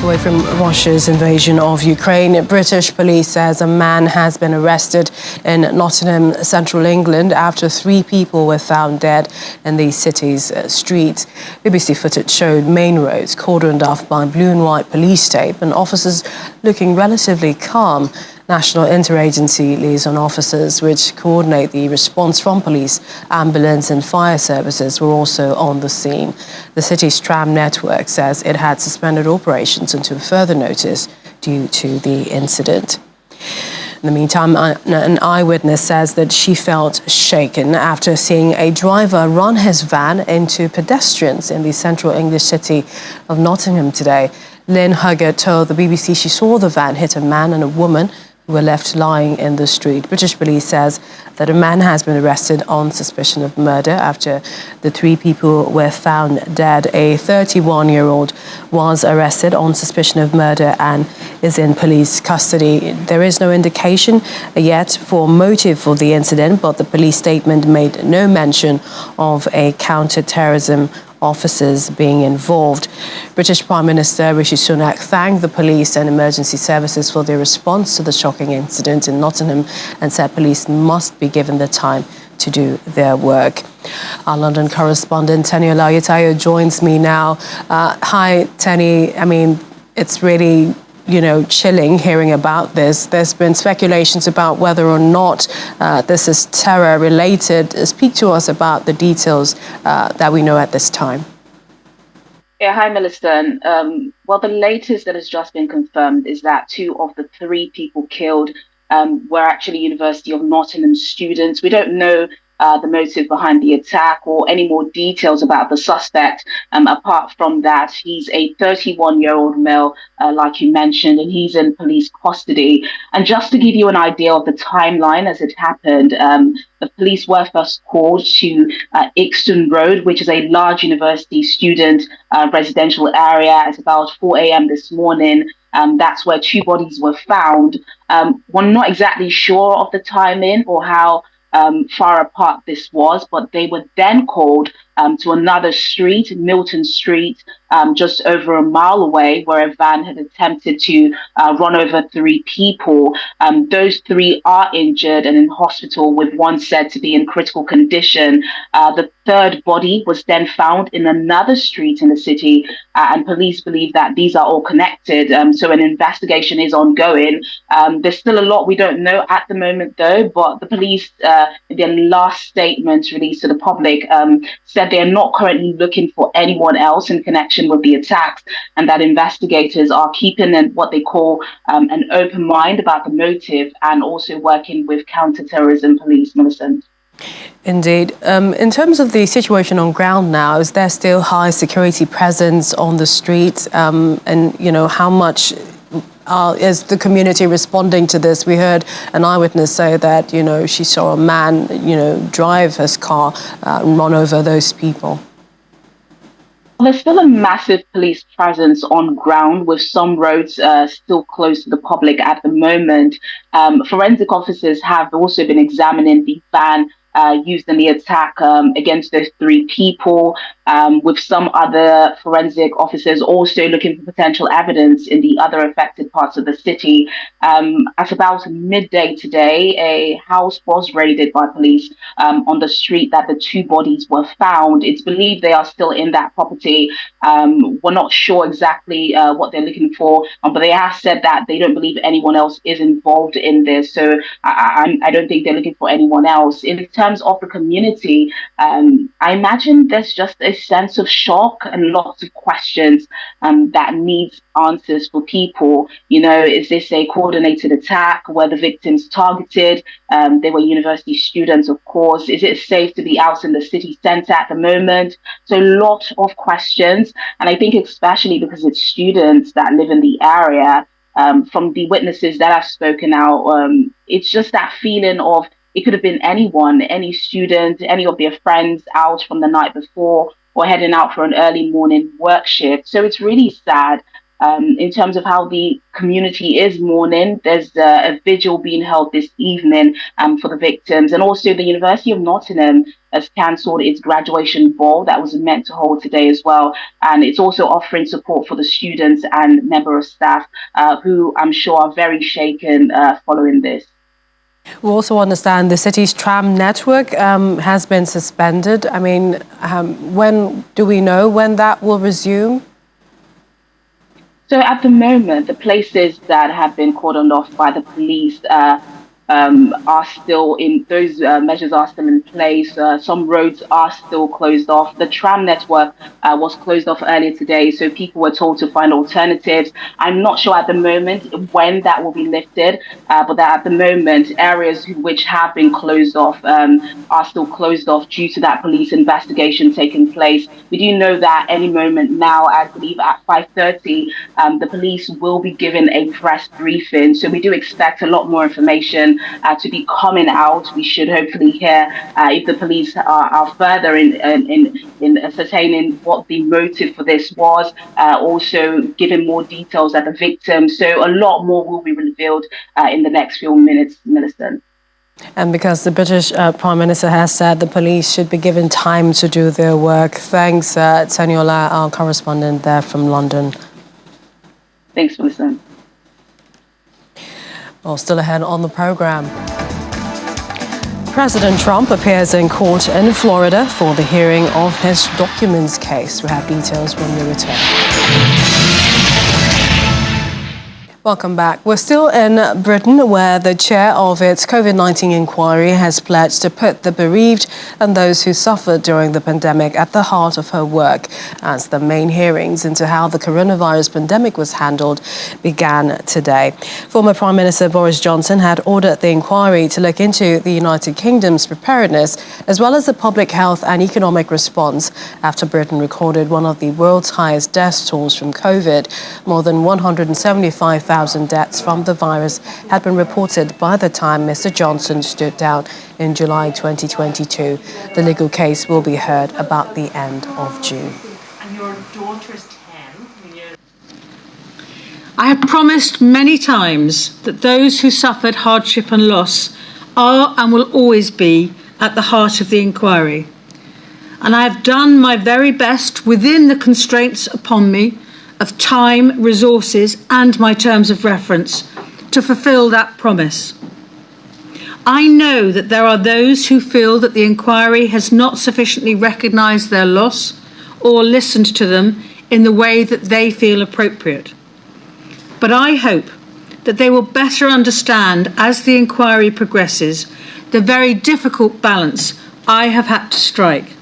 Away from Russia's invasion of Ukraine, British police says a man has been arrested in Nottingham, central England, after 3 people were found dead in the city's streets. BBC footage showed main roads cordoned off by blue and white police tape and officers looking relatively calm. National Interagency Liaison Officers, which coordinate the response from police, ambulance and fire services, were also on the scene. The city's tram network says it had suspended operations until further notice due to the incident. In the meantime, an eyewitness says that she felt shaken after seeing a driver run his van into pedestrians in the central English city of Nottingham today. Lynn Huggett told the BBC she saw the van hit a man and a woman who were left lying in the street. British police says that a man has been arrested on suspicion of murder after the 3 people were found dead. A 31-year-old was arrested on suspicion of murder and is in police custody. There is no indication yet for motive for the incident, but the police statement made no mention of a counter-terrorism officers being involved. British Prime Minister Rishi Sunak thanked the police and emergency services for their response to the shocking incident in Nottingham and said police must be given the time to do their work. Our London correspondent Tenny Olayitayo joins me now. Hi, Tenny. I mean, it's really chilling hearing about this. There's been speculations about whether or not this is terror related. Speak to us about the details that we know at this time. Yeah, hi, Millicent. Well, the latest that has just been confirmed is that 2 of the 3 people killed were actually University of Nottingham students. We don't know the motive behind the attack or any more details about the suspect. Apart from that, he's a 31-year-old male, like you mentioned, and he's in police custody. And just to give you an idea of the timeline as it happened, the police were first called to Ixton Road, which is a large university student residential area, at about 4 a.m. this morning. That's where 2 bodies were found. We're not exactly sure of the timing or how far apart this was, but they were then called to another street, Milton Street, just over a mile away, where a van had attempted to run over 3 people. Those 3 are injured and in hospital, with one said to be in critical condition. The 3rd body was then found in another street in the city, and police believe that these are all connected. So an investigation is ongoing. There's still a lot we don't know at the moment, though, but the police, in their last statement released to the public, said they are not currently looking for anyone else in connection with the attacks, and that investigators are keeping what they call an open mind about the motive and also working with counter-terrorism police, Millicent. Indeed. In terms of the situation on ground now, is there still high security presence on the streets? And, how much is the community responding to this? We heard an eyewitness say that, she saw a man, drive his car and run over those people. There's still a massive police presence on ground, with some roads still closed to the public at the moment. Forensic officers have also been examining the van used in the attack against those 3 people, with some other forensic officers also looking for potential evidence in the other affected parts of the city. At about midday today, a house was raided by police on the street that the 2 bodies were found. It's believed they are still in that property. We're not sure exactly what they're looking for, but they have said that they don't believe anyone else is involved in this. So I don't think they're looking for anyone else. In terms of the community, I imagine there's just a sense of shock and lots of questions that needs answers for people. Is this a coordinated attack? Were the victims targeted? They were university students, of course. Is it safe to be out in the city centre at the moment? So a lot of questions. And I think especially because it's students that live in the area, from the witnesses that have spoken out, it's just that feeling of it could have been anyone, any student, any of their friends out from the night before or heading out for an early morning work shift. So it's really sad. In terms of how the community is mourning, there's a vigil being held this evening for the victims. And also the University of Nottingham has cancelled its graduation ball that was meant to hold today as well. And it's also offering support for the students and member of staff who I'm sure are very shaken following this. We also understand the city's tram network has been suspended. I mean, when do we know when that will resume? So at the moment, the places that have been cordoned off by the police are still in, those measures are still in place. Some roads are still closed off. The tram network was closed off earlier today, so people were told to find alternatives. I'm not sure at the moment when that will be lifted, but that at the moment, areas which have been closed off are still closed off due to that police investigation taking place. We do know that any moment now, I believe at 5:30, the police will be given a press briefing. So we do expect a lot more information to be coming out. We should hopefully hear if the police are further in ascertaining what the motive for this was, also giving more details at the victim. So a lot more will be revealed in the next few minutes, Millicent. And because the British Prime Minister has said the police should be given time to do their work. Thanks, Taniola, our correspondent there from London. Thanks, Millicent. Well, still ahead on the program. President Trump appears in court in Florida for the hearing of his documents case. We have details when we return. Welcome back. We're still in Britain, where the chair of its COVID-19 inquiry has pledged to put the bereaved and those who suffered during the pandemic at the heart of her work, as the main hearings into how the coronavirus pandemic was handled began today. Former Prime Minister Boris Johnson had ordered the inquiry to look into the United Kingdom's preparedness, as well as the public health and economic response after Britain recorded one of the world's highest death tolls from COVID. More than 175,000 deaths from the virus had been reported by the time Mr. Johnson stood down in July 2022. The legal case will be heard about the end of June. And your daughter's 10. I have promised many times that those who suffered hardship and loss are and will always be at the heart of the inquiry. And I have done my very best within the constraints upon me of time, resources, and my terms of reference to fulfil that promise. I know that there are those who feel that the inquiry has not sufficiently recognised their loss or listened to them in the way that they feel appropriate. But I hope that they will better understand, as the inquiry progresses, the very difficult balance I have had to strike.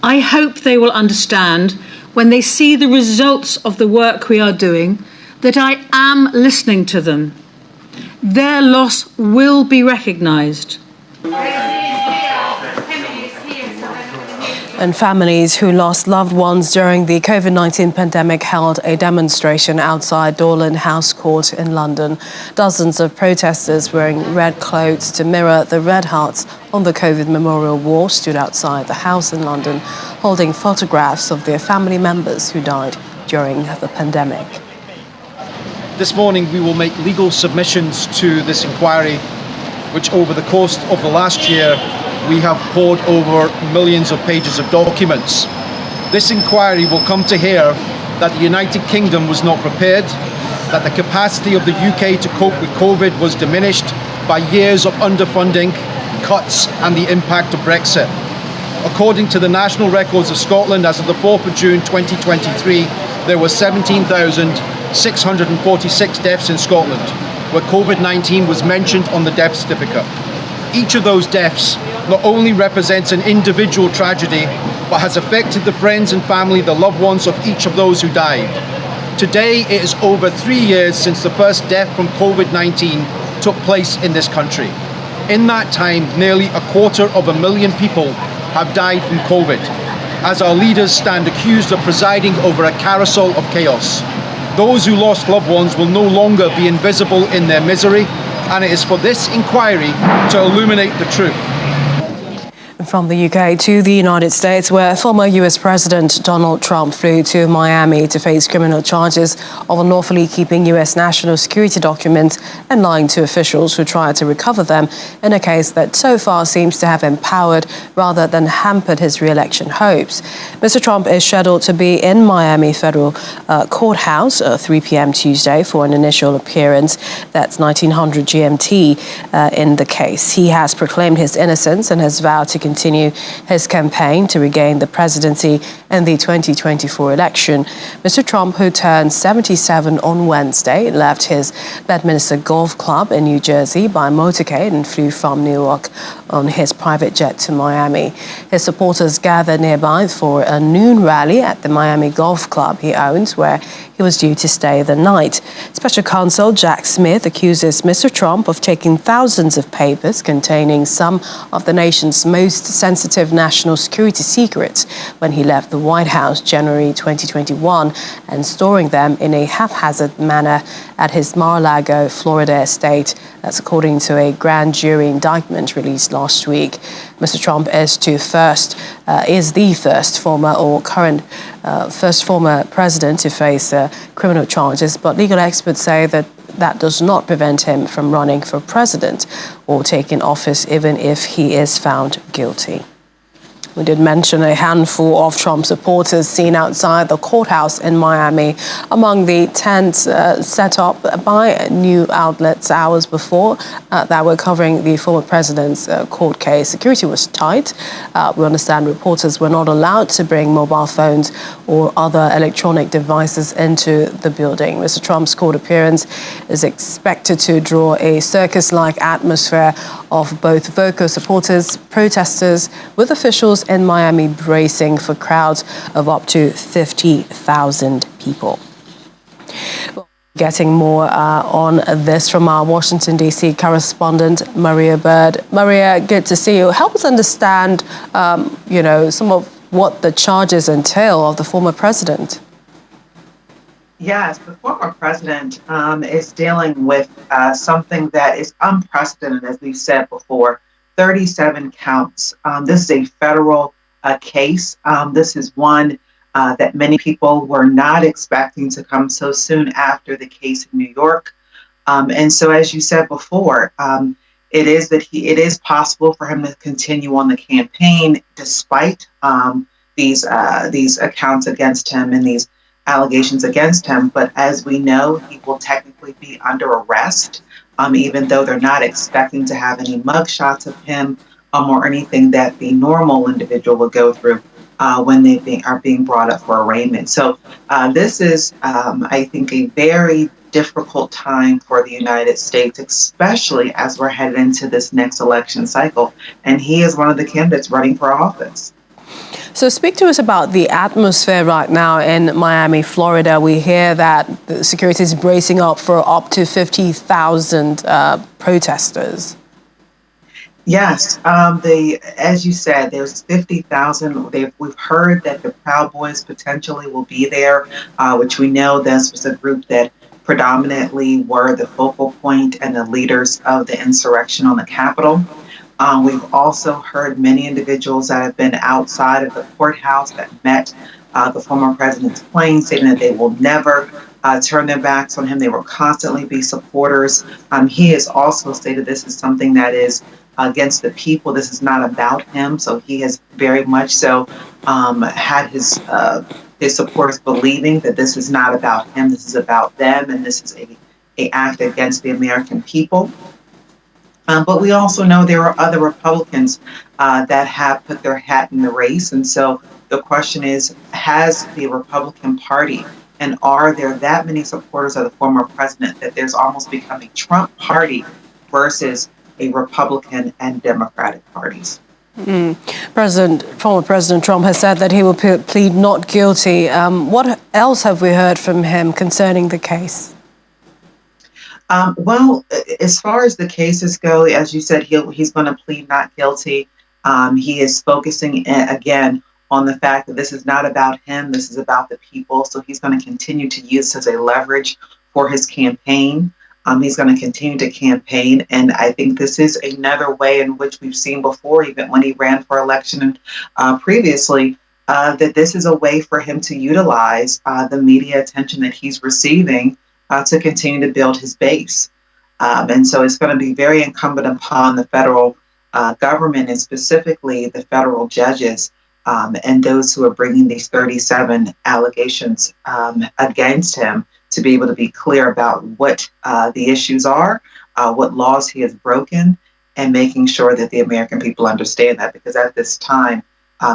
I hope they will understand, when they see the results of the work we are doing, that I am listening to them. Their loss will be recognised. And families who lost loved ones during the COVID-19 pandemic held a demonstration outside Dorland House Court in London. Dozens of protesters wearing red clothes to mirror the red hearts on the COVID memorial wall stood outside the house in London, holding photographs of their family members who died during the pandemic. This morning we will make legal submissions to this inquiry, which over the course of the last year we have poured over millions of pages of documents. This inquiry will come to hear that the United Kingdom was not prepared, that the capacity of the UK to cope with COVID was diminished by years of underfunding, cuts and the impact of Brexit. According to the National Records of Scotland, as of the 4th of June 2023, there were 17,646 deaths in Scotland, where COVID-19 was mentioned on the death certificate. Each of those deaths not only represents an individual tragedy, but has affected the friends and family, the loved ones of each of those who died. Today, it is over 3 years since the first death from COVID-19 took place in this country. In that time, nearly 250,000 people have died from COVID, as our leaders stand accused of presiding over a carousel of chaos. Those who lost loved ones will no longer be invisible in their misery, and it is for this inquiry to illuminate the truth. From the UK to the United States, where former US President Donald Trump flew to Miami to face criminal charges of unlawfully keeping US national security documents and lying to officials who tried to recover them in a case that so far seems to have empowered rather than hampered his re-election hopes. Mr. Trump is scheduled to be in Miami Federal Courthouse at 3 p.m. Tuesday for an initial appearance. That's 1900 GMT in the case. He has proclaimed his innocence and has vowed to continue his campaign to regain the presidency in the 2024 election. Mr. Trump, who turned 77 on Wednesday, left his Bedminster Golf Club in New Jersey by motorcade and flew from New York on his private jet to Miami. His supporters gathered nearby for a noon rally at the Miami Golf Club he owns, where he was due to stay the night. Special counsel Jack Smith accuses Mr. Trump of taking thousands of papers containing some of the nation's most sensitive national security secrets when he left the White House January 2021 and storing them in a haphazard manner at his Mar-a-Lago, Florida estate. That's according to a grand jury indictment released last week. Mr. Trump is the first former or current former president to face criminal charges, but legal experts say that does not prevent him from running for president or taking office even if he is found guilty. We did mention a handful of Trump supporters seen outside the courthouse in Miami among the tents set up by new outlets hours before that were covering the former president's court case. Security was tight. We understand reporters were not allowed to bring mobile phones or other electronic devices into the building. Mr. Trump's court appearance is expected to draw a circus-like atmosphere of both vocal supporters, protesters, with officials in Miami bracing for crowds of up to 50,000 people. Getting more on this from our Washington, D.C. correspondent, Maria Bird. Maria, good to see you. Help us understand, some of what the charges entail of the former president. Yes, the former president is dealing with something that is unprecedented, as we've said before, 37 counts. This is a federal case. This is one that many people were not expecting to come so soon after the case in New York. And so, as you said before, it is possible for him to continue on the campaign despite these accounts against him and these allegations against him. But as we know, he will technically be under arrest, even though they're not expecting to have any mugshots of him or anything that the normal individual would go through when they are being brought up for arraignment. So this is, I think, a very difficult time for the United States, especially as we're headed into this next election cycle. And he is one of the candidates running for office. So speak to us about the atmosphere right now in Miami, Florida. We hear that the security is bracing up for up to 50,000 protesters. Yes, as you said, there's 50,000. We've heard that the Proud Boys potentially will be there, which we know this was a group that predominantly were the focal point and the leaders of the insurrection on the Capitol. We've also heard many individuals that have been outside of the courthouse that met the former president's plane, saying that they will never turn their backs on him. They will constantly be supporters. He has also stated this is something that is against the people. This is not about him. So he has very much so had his supporters believing that this is not about him. This is about them, and this is a act against the American people. But we also know there are other Republicans that have put their hat in the race. And so the question is, has the Republican Party, and are there that many supporters of the former president that there's almost become a Trump party versus a Republican and Democratic parties? Former President Trump has said that he will plead not guilty. What else have we heard from him concerning the case? Well, as far as the cases go, as you said, he's going to plead not guilty. He is focusing again on the fact that this is not about him. This is about the people. So he's going to continue to use this as a leverage for his campaign. He's going to continue to campaign. And I think this is another way in which we've seen before, even when he ran for election previously, that this is a way for him to utilize the media attention that he's receiving to continue to build his base. And so it's going to be very incumbent upon the federal government, and specifically the federal judges and those who are bringing these 37 allegations against him, to be able to be clear about what the issues are, what laws he has broken, and making sure that the American people understand that. Because at this time,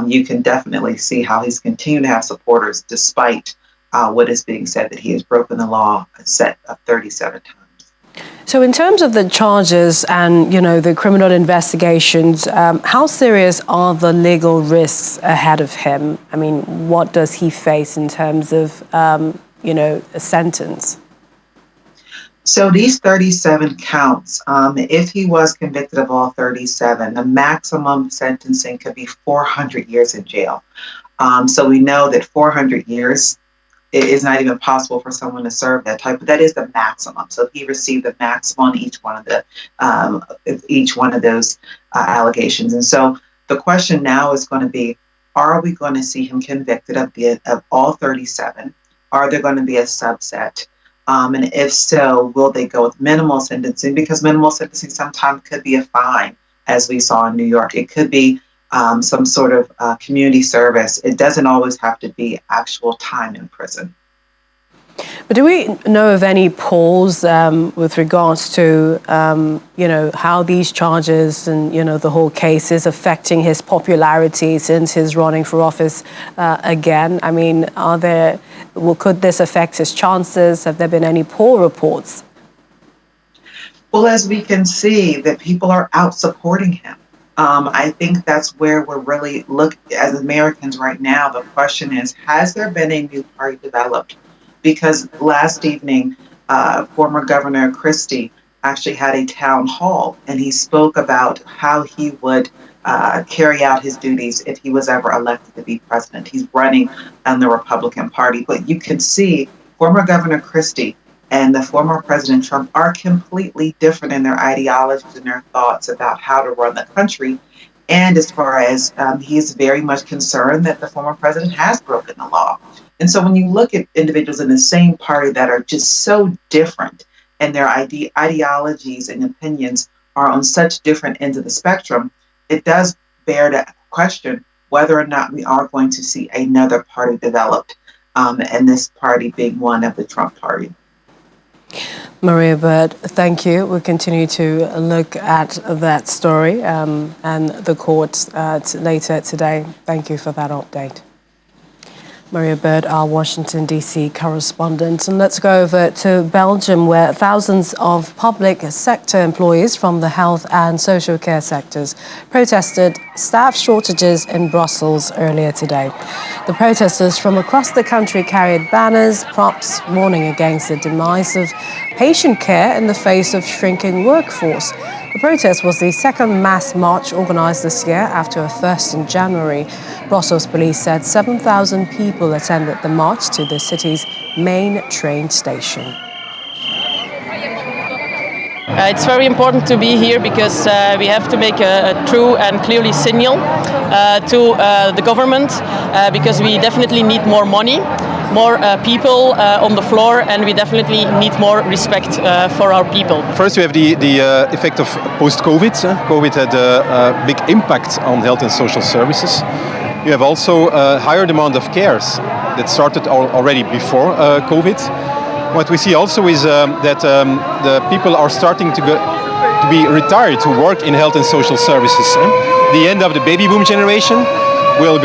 you can definitely see how he's continuing to have supporters despite what is being said, that he has broken the law a set of 37 times. So in terms of the charges and, the criminal investigations, how serious are the legal risks ahead of him? I mean, what does he face in terms of, a sentence? So these 37 counts, if he was convicted of all 37, the maximum sentencing could be 400 years in jail. So we know that 400 years, it is not even possible for someone to serve that type, but that is the maximum. So if he received the maximum on each one of those allegations. And so the question now is going to be, are we going to see him convicted of all 37? Are there going to be a subset? And if so, will they go with minimal sentencing? Because minimal sentencing sometimes could be a fine, as we saw in New York. It could be some sort of community service. It doesn't always have to be actual time in prison. But do we know of any polls with regards to, how these charges and, the whole case is affecting his popularity since his running for office again? I mean, could this affect his chances? Have there been any poll reports? Well, as we can see, that people are out supporting him. I think that's where we're really looking as Americans right now. The question is, has there been a new party developed? Because last evening, former Governor Christie actually had a town hall, and he spoke about how he would carry out his duties if he was ever elected to be president. He's running on the Republican Party, but you can see former Governor Christie and the former President Trump are completely different in their ideologies and their thoughts about how to run the country. And as far as he is very much concerned that the former president has broken the law. And so when you look at individuals in the same party that are just so different, and their ideologies and opinions are on such different ends of the spectrum, it does bear to question whether or not we are going to see another party developed, and this party being one of the Trump party. Maria Bird, thank you. We'll continue to look at that story and the court later today. Thank you for that update. Maria Bird, our Washington, D.C. correspondent. And let's go over to Belgium, where thousands of public sector employees from the health and social care sectors protested staff shortages in Brussels earlier today. The protesters from across the country carried banners, props, warning against the demise of patient care in the face of shrinking workforce. The protest was the second mass march organised this year after a first in January. Brussels police said 7,000 people attended the march to the city's main train station. It's very important to be here because we have to make a true and clearly signal to the government because we definitely need more money, more people on the floor, and we definitely need more respect for our people. First, we have the effect of post-COVID. COVID had a big impact on health and social services. You have also a higher demand of cares that started already before COVID. What we see also is that the people are starting to be retired to work in health and social services. The end of the baby boom generation will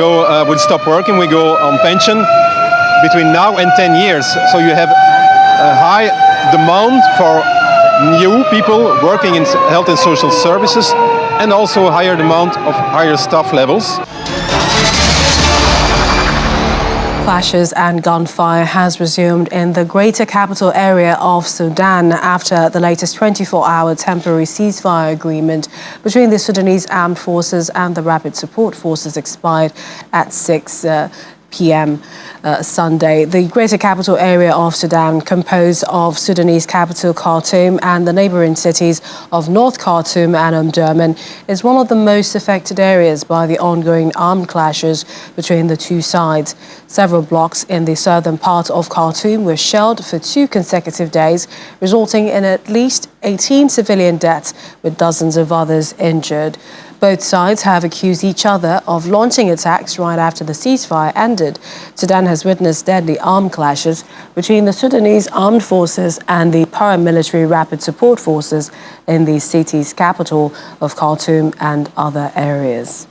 stop working, we go on pension between now and 10 years. So you have a high demand for new people working in health and social services, and also a higher demand of higher staff levels. Clashes and gunfire has resumed in the greater capital area of Sudan after the latest 24-hour temporary ceasefire agreement between the Sudanese armed forces and the rapid support forces expired at 6 p.m. Sunday. The Greater Capital Area of Sudan, composed of Sudanese capital Khartoum and the neighboring cities of North Khartoum and Omdurman, is one of the most affected areas by the ongoing armed clashes between the two sides. Several blocks in the southern part of Khartoum were shelled for 2 consecutive days, resulting in at least 18 civilian deaths, with dozens of others injured. Both sides have accused each other of launching attacks right after the ceasefire ended. Sudan has witnessed deadly armed clashes between the Sudanese armed forces and the paramilitary rapid support forces in the city's capital of Khartoum and other areas.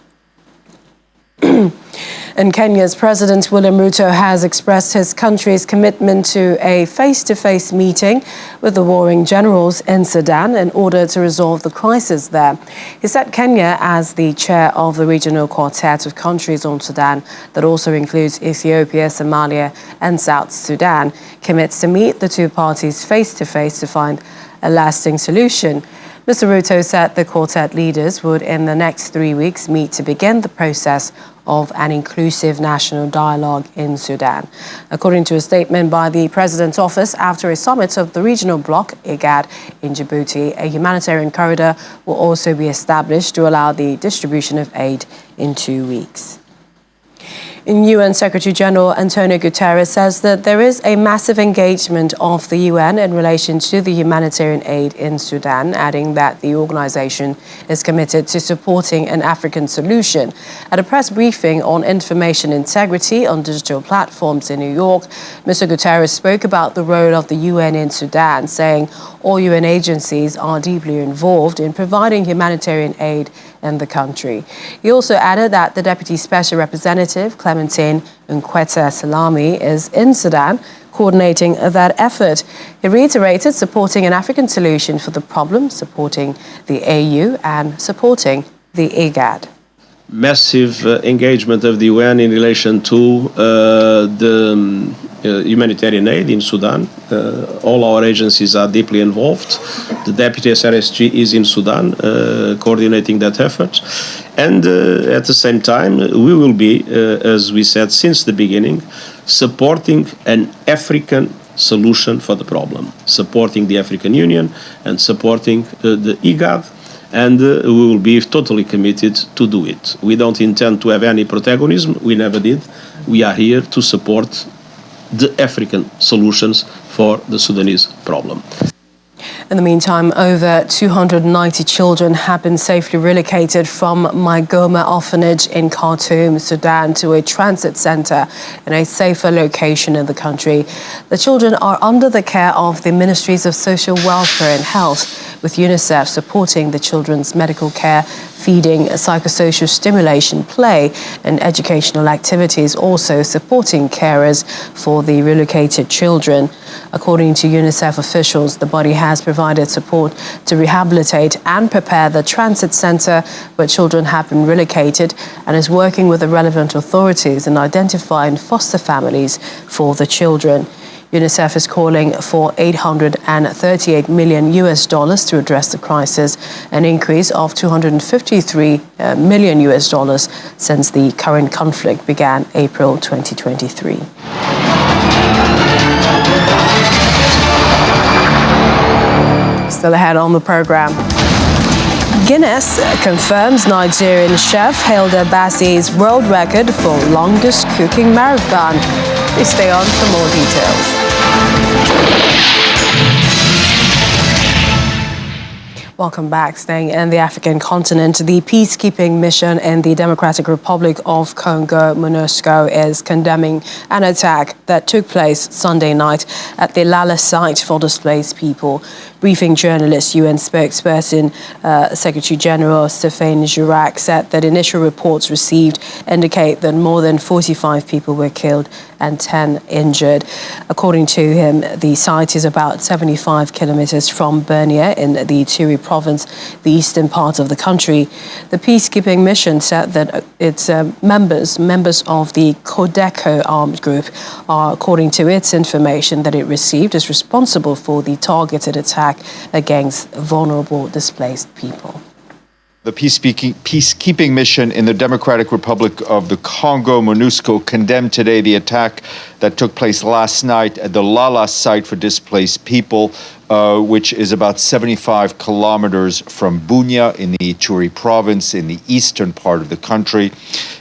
And Kenya's President William Ruto has expressed his country's commitment to a face-to-face meeting with the warring generals in Sudan in order to resolve the crisis there. He said Kenya, as the chair of the regional quartet of countries on Sudan that also includes Ethiopia, Somalia and South Sudan, commits to meet the two parties face-to-face to find a lasting solution. Mr. Ruto said the quartet leaders would, in the next 3 weeks, meet to begin the process of an inclusive national dialogue in Sudan. According to a statement by the President's office, after a summit of the regional bloc, IGAD, in Djibouti, a humanitarian corridor will also be established to allow the distribution of aid in 2 weeks. UN Secretary General Antonio Guterres says that there is a massive engagement of the UN in relation to the humanitarian aid in Sudan, adding that the organization is committed to supporting an African solution. At a press briefing on information integrity on digital platforms in New York, Mr. Guterres spoke about the role of the UN in Sudan, saying all UN agencies are deeply involved in providing humanitarian aid in the country. He also added that the Deputy Special Representative, Clementine Nkweta Salami, is in Sudan coordinating that effort. He reiterated supporting an African solution for the problem, supporting the AU and supporting the IGAD. Massive engagement of the UN in relation to the humanitarian aid in Sudan. All our agencies are deeply involved. The Deputy SRSG is in Sudan coordinating that effort. And at the same time, we will be, as we said since the beginning, supporting an African solution for the problem, supporting the African Union and supporting the IGAD. And we will be totally committed to do it. We don't intend to have any protagonism. We never did. We are here to support the African solutions for the Sudanese problem. In the meantime, over 290 children have been safely relocated from Maigoma orphanage in Khartoum, Sudan, to a transit center in a safer location in the country. The children are under the care of the Ministries of Social Welfare and Health, with UNICEF supporting the children's medical care, feeding, psychosocial stimulation, play and educational activities, also supporting carers for the relocated children. According to UNICEF officials, the body has provided support to rehabilitate and prepare the transit center where children have been relocated and is working with the relevant authorities in identifying foster families for the children. UNICEF is calling for $838 million to address the crisis, an increase of $253 million since the current conflict began April 2023. Still ahead on the program. Guinness confirms Nigerian chef Hilda Bassi's world record for longest cooking marathon. Please stay on for more details. Welcome back. Staying in the African continent, the peacekeeping mission in the Democratic Republic of Congo, MONUSCO, is condemning an attack that took place Sunday night at the Lala site for displaced people. Briefing journalists, UN spokesperson Secretary General Stéphane Jurac said that initial reports received indicate that more than 45 people were killed and 10 injured. According to him, the site is about 75 kilometers from Bernier in the Ituri province, the eastern part of the country. The peacekeeping mission said that its members of the Codeco armed group are, according to its information that it received, is responsible for the targeted attack against vulnerable displaced people. The peacekeeping mission in the Democratic Republic of the Congo, MONUSCO, condemned today the attack that took place last night at the Lala site for displaced people, which is about 75 kilometers from Bunia in the Ituri province in the eastern part of the country.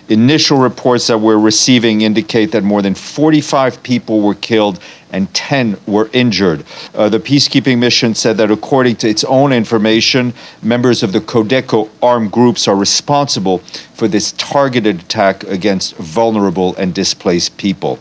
Initial reports that we're receiving indicate that more than 45 people were killed and 10 were injured. The peacekeeping mission said that according to its own information, members of the Codeco armed groups are responsible for this targeted attack against vulnerable and displaced people.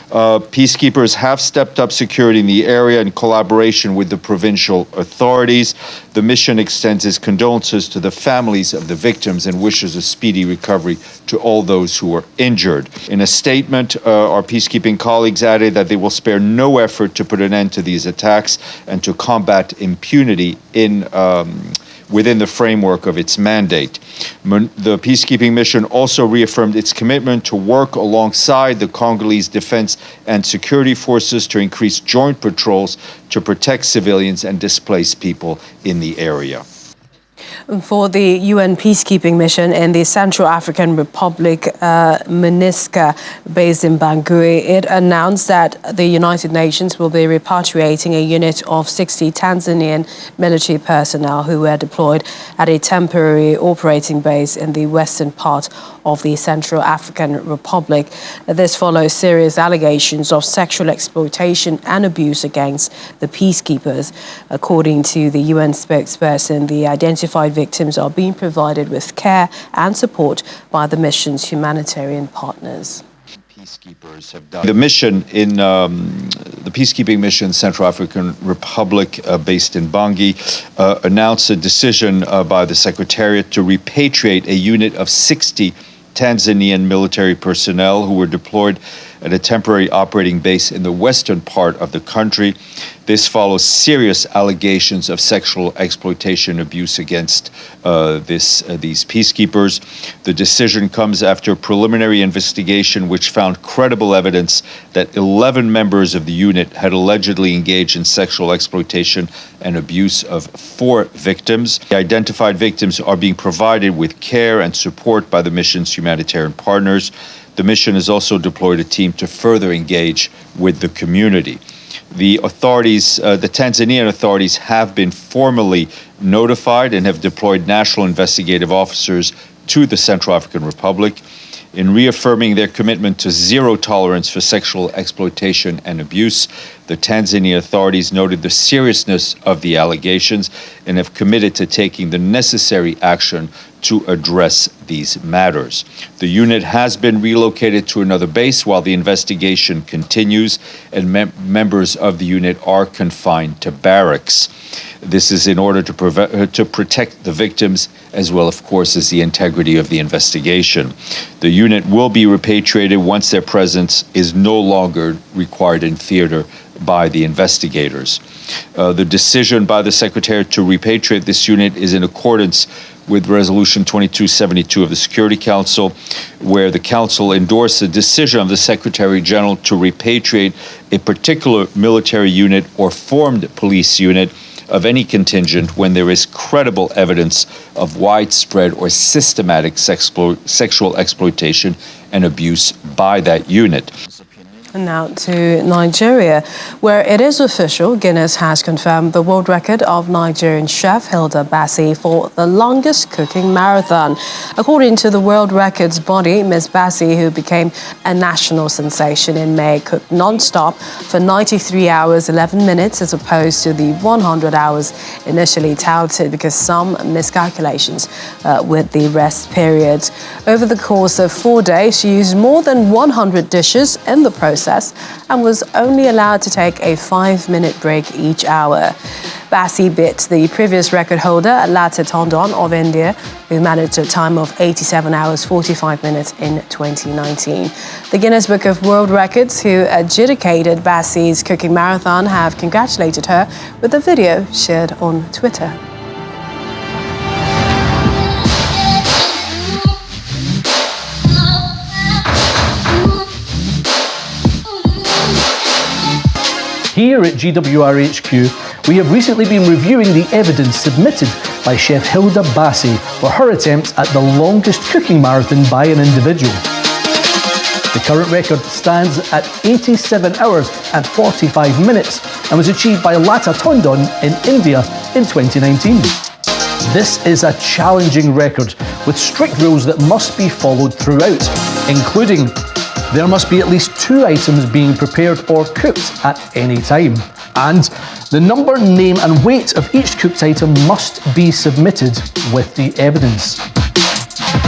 Peacekeepers have stepped up security in the area in collaboration with the provincial authorities. The mission extends its condolences to the families of the victims and wishes a speedy recovery to all those who were injured. In a statement, our peacekeeping colleagues added that they will spare no effort to put an end to these attacks and to combat impunity within the framework of its mandate. The peacekeeping mission also reaffirmed its commitment to work alongside the Congolese defense and security forces to increase joint patrols to protect civilians and displaced people in the area. For the UN peacekeeping mission in the Central African Republic, MINUSCA, based in Bangui, it announced that the United Nations will be repatriating a unit of 60 Tanzanian military personnel who were deployed at a temporary operating base in the western part of the Central African Republic. This follows serious allegations of sexual exploitation and abuse against the peacekeepers. According to the UN spokesperson, the identified victims are being provided with care and support by the mission's humanitarian partners. Peacekeepers have done. The mission in the peacekeeping mission, Central African Republic, based in Bangui, announced a decision by the Secretariat to repatriate a unit of 60 Tanzanian military personnel who were deployed at a temporary operating base in the western part of the country. This follows serious allegations of sexual exploitation and abuse against these peacekeepers. The decision comes after a preliminary investigation which found credible evidence that 11 members of the unit had allegedly engaged in sexual exploitation and abuse of 4 victims. The identified victims are being provided with care and support by the mission's humanitarian partners. The mission has also deployed a team to further engage with the community. The authorities, the Tanzanian authorities, have been formally notified and have deployed national investigative officers to the Central African Republic. In reaffirming their commitment to zero tolerance for sexual exploitation and abuse, the Tanzanian authorities noted the seriousness of the allegations and have committed to taking the necessary action to address these matters. The unit has been relocated to another base while the investigation continues, and members of the unit are confined to barracks. This is in order to protect the victims as well, of course, as the integrity of the investigation. The unit will be repatriated once their presence is no longer required in theater by the investigators. The decision by the Secretariat to repatriate this unit is in accordance with Resolution 2272 of the Security Council, where the Council endorsed the decision of the Secretary General to repatriate a particular military unit or formed police unit of any contingent when there is credible evidence of widespread or systematic sexual exploitation and abuse by that unit. Now to Nigeria, where it is official, Guinness has confirmed the world record of Nigerian chef Hilda Bassi for the longest cooking marathon. According to the world records body, Ms. Bassi, who became a national sensation in May, cooked non-stop for 93 hours, 11 minutes, as opposed to the 100 hours initially touted because some miscalculations with the rest periods. Over the course of 4 days, she used more than 100 dishes in the process and was only allowed to take a 5-minute break each hour. Bassi beat the previous record holder, Latte Tondon of India, who managed a time of 87 hours, 45 minutes in 2019. The Guinness Book of World Records, who adjudicated Bassi's cooking marathon, have congratulated her with a video shared on Twitter. Here at GWR HQ, we have recently been reviewing the evidence submitted by chef Hilda Bassi for her attempt at the longest cooking marathon by an individual. The current record stands at 87 hours and 45 minutes and was achieved by Lata Tondon in India in 2019. This is a challenging record with strict rules that must be followed throughout, including there must be at least 2 items being prepared or cooked at any time, and the number, name and weight of each cooked item must be submitted with the evidence.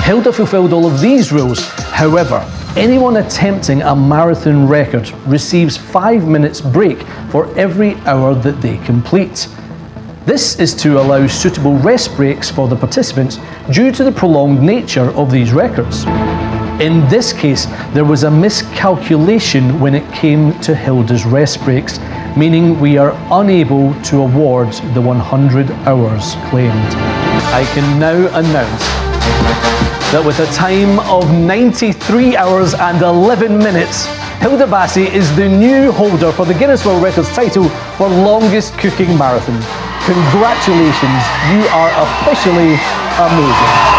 Hilda fulfilled all of these rules. However, anyone attempting a marathon record receives 5 minutes break for every hour that they complete. This is to allow suitable rest breaks for the participants due to the prolonged nature of these records. In this case, there was a miscalculation when it came to Hilda's rest breaks, meaning we are unable to award the 100 hours claimed. I can now announce that with a time of 93 hours and 11 minutes, Hilda Bassi is the new holder for the Guinness World Records title for longest cooking marathon. Congratulations, you are officially amazing.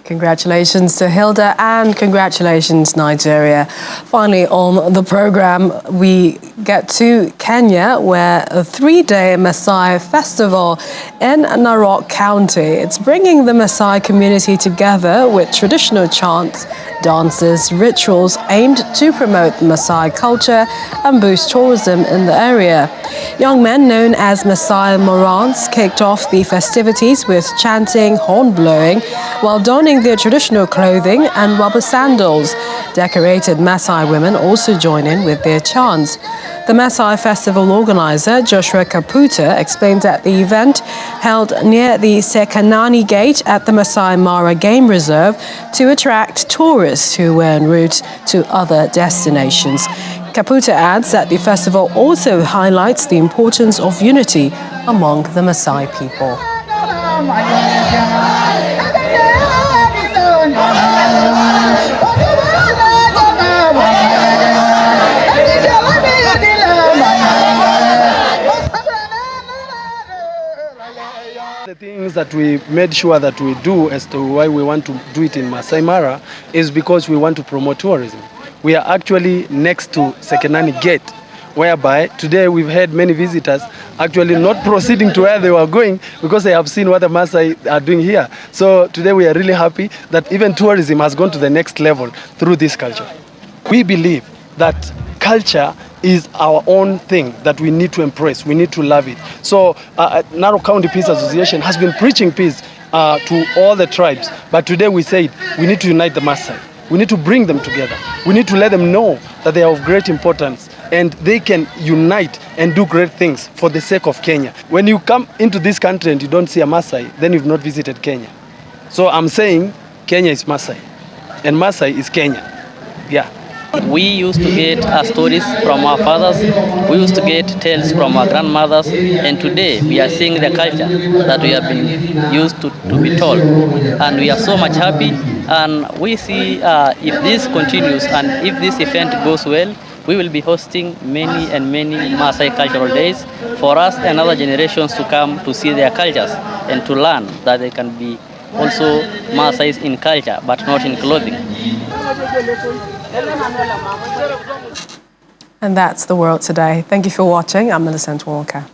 Congratulations to Hilda and congratulations Nigeria. Finally on the programme we get to Kenya, where a 3-day Maasai festival in Narok County. It's bringing the Maasai community together with traditional chants, dances, rituals aimed to promote Maasai culture and boost tourism in the area. Young men known as Maasai Morans kicked off the festivities with chanting, horn blowing, while donning their traditional clothing and rubber sandals. Decorated Maasai women also join in with their chants. The Maasai festival organizer, Joshua Kaputa, explained that the event held near the Sekanani Gate at the Maasai Mara Game Reserve to attract tourists who were en route to other destinations. Kaputa adds that the festival also highlights the importance of unity among the Maasai people. The things that we made sure that we do as to why we want to do it in Maasai Mara is because we want to promote tourism. We are actually next to Sekenani Gate, whereby today we've had many visitors actually not proceeding to where they were going because they have seen what the Maasai are doing here. So today we are really happy that even tourism has gone to the next level through this culture. We believe that culture is our own thing that we need to embrace, we need to love it. So Narok County Peace Association has been preaching peace to all the tribes, but today we said we need to unite the Maasai. We need to bring them together. We need to let them know that they are of great importance and they can unite and do great things for the sake of Kenya. When you come into this country and you don't see a Maasai, then you've not visited Kenya. So I'm saying Kenya is Maasai and Maasai is Kenya. Yeah. We used to get stories from our fathers, we used to get tales from our grandmothers, and today we are seeing the culture that we have been used to be told. And we are so much happy, and we see if this continues and if this event goes well, we will be hosting many and many Maasai cultural days for us and other generations to come to see their cultures and to learn that they can be also Maasais in culture but not in clothing. And that's The World Today. Thank you for watching. I'm Millicent Walker.